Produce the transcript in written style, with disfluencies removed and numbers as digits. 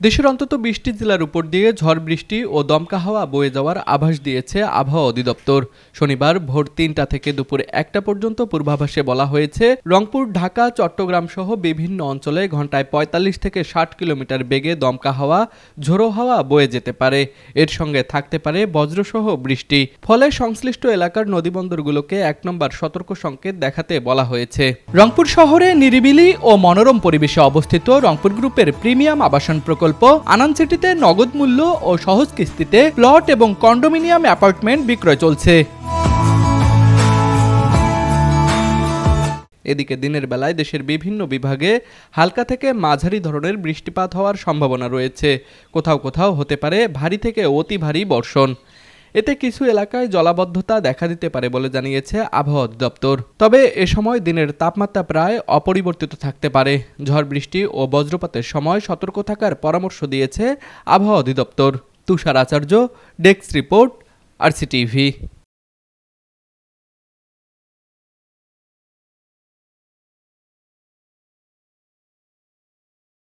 দেশের অন্তত ২০টি জেলার উপর দিয়ে ঝড় বৃষ্টি ও দমকা হাওয়া বয়ে যাওয়ার আভাস দিয়েছে আবহাওয়া অধিদপ্তর। শনিবার ভোর ৩টা থেকে দুপুর ১টা পর্যন্ত পূর্বাভাসে বলা হয়েছে, রংপুর, ঢাকা, চট্টগ্রাম সহ বিভিন্ন অঞ্চলে ঘন্টায় ৪৫ থেকে ৬০ কিলোমিটার বেগে দমকা হাওয়া, ঝোড়ো হাওয়া বয়ে যেতে পারে। এর সঙ্গে থাকতে পারে বজ্রসহ বৃষ্টি। ফলে সংশ্লিষ্ট এলাকার নদীবন্দরগুলোকে ১ নম্বর সতর্ক সংকেত দেখাতে বলা হয়েছে। রংপুর শহরে নিরিবিলি ও মনোরম পরিবেশে অবস্থিত রংপুর গ্রুপের প্রিমিয়াম আবাসন প্রকল্প আনান সিটিতে নগদ মূল্য ও সহজ কিস্তিতে প্লট এবং কন্ডোমিনিয়াম অ্যাপার্টমেন্ট বিক্রয় চলছে। এদিকে দিনের বেলায় দেশের বিভিন্ন বিভাগে হালকা থেকে মাঝারি ধরনের বৃষ্টিপাত হওয়ার সম্ভাবনা রয়েছে। কোথাও কোথাও হতে পারে ভারী থেকে অতি ভারী বর্ষণ। এতে কিছু এলাকায় জলাবদ্ধতা দেখা দিতে পারে বলে জানিয়েছে আবহাওয়া অধিদপ্তর। তবে এ সময় দিনের তাপমাত্রা প্রায় অপরিবর্তিত থাকতে পারে। ঝড় বৃষ্টি ও বজ্রপাতের সময় সতর্ক থাকার পরামর্শ দিয়েছে আবহাওয়া অধিদপ্তর। তুষার আচার্য, ডেস্ক রিপোর্ট, RCTV।